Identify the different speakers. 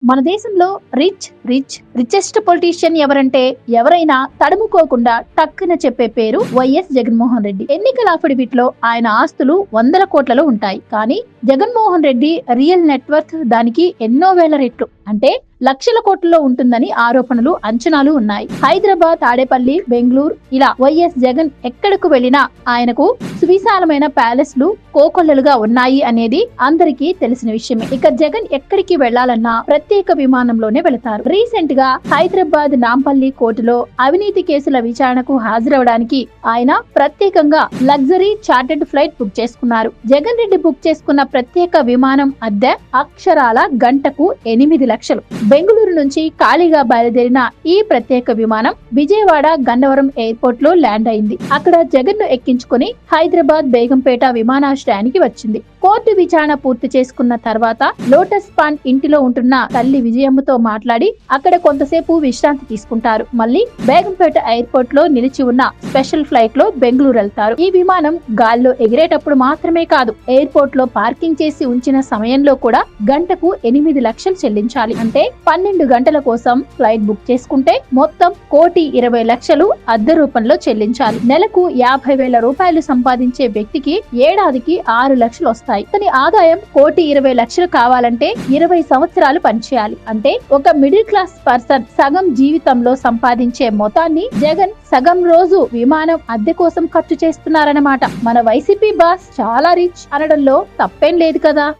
Speaker 1: మన దేశంలో richest politician ఎవరంటే ఎవరైనా తడుముకోకుండా టక్కున చెప్పే పేరు వైఎస్ జగన్మోహన్ రెడ్డి. ఎన్నికల అఫిడవిట్ లో ఆయన ఆస్తులు 100 కోట్లలో ఉంటాయి. కానీ జగన్మోహన్ రెడ్డి రియల్ నెట్వర్త్ దానికి ఎన్నో వేల రెట్లు, అంటే లక్షల కోట్లలో ఉంటుందని ఆరోపణలు, అంచనాలు ఉన్నాయి. హైదరాబాద్, తాడేపల్లి, బెంగళూరు ఇలా వైఎస్ జగన్ ఎక్కడకు వెళ్లినా ఆయనకు సువిశాలమైన ప్యాలెస్లు కోకొల్లలుగా ఉన్నాయి అనేది అందరికీ తెలిసిన విషయమే. ఇక జగన్ ఎక్కడికి వెళ్లాలన్నా ప్రత్యేక విమానంలోనే వెళతారు. రీసెంట్ గా హైదరాబాద్ నాంపల్లి కోర్టులో అవినీతి కేసుల విచారణకు హాజరవడానికి ఆయన ప్రత్యేకంగా లగ్జరీ చార్టెడ్ ఫ్లైట్ బుక్ చేసుకున్నారు. జగన్ రెడ్డి బుక్ చేసుకున్న ప్రత్యేక విమానం అద్దె అక్షరాల గంటకు 8 లక్షలు. బెంగళూరు నుంచి ఖాళీగా బయలుదేరిన ఈ ప్రత్యేక విమానం విజయవాడ గన్నవరం ఎయిర్పోర్ట్ లో ల్యాండ్ అయింది. అక్కడ జగన్ ను ఎక్కించుకుని హైదరాబాద్ బేగంపేట విమానాశ్రయానికి వచ్చింది. కోర్టు విచారణ పూర్తి చేసుకున్న తర్వాత లోటస్ పాండ్ ఇంటిలో ఉంటున్న తల్లి విజయమ్మతో మాట్లాడి అక్కడ కొంతసేపు విశ్రాంతి తీసుకుంటారు. మళ్ళీ బేగంపేట ఎయిర్పోర్ట్ లో నిలిచి ఉన్న స్పెషల్ ఫ్లైట్ లో బెంగళూరు వెళ్తారు. ఈ విమానం గాల్లో ఎగిరేటప్పుడు మాత్రమే కాదు, ఎయిర్పోర్ట్ లో పార్కింగ్ చేసి ఉంచిన సమయంలో కూడా గంటకు 8 లక్షలు చెల్లించాలి. అంటే 12 గంటల కోసం ఫ్లైట్ బుక్ చేసుకుంటే మొత్తం 1,20,00,000 అద్దె రూపంలో చెల్లించాలి. నెలకు 50,000 రూపాయలు సంపాదించే వ్యక్తికి ఏడాదికి 6 లక్షలు వస్తాయి. అతని ఆదాయం 1,20,00,000 కావాలంటే 20 సంవత్సరాలు పనిచేయాలి. అంటే ఒక మిడిల్ క్లాస్ పర్సన్ సగం జీవితంలో సంపాదించే మొత్తాన్ని జగన్ సగం రోజు విమానం అద్దె కోసం ఖర్చు చేస్తున్నారన్నమాట. మన వైసీపీ బాస్ చాలా రిచ్ అనడంలో తప్పేం లేదు కదా.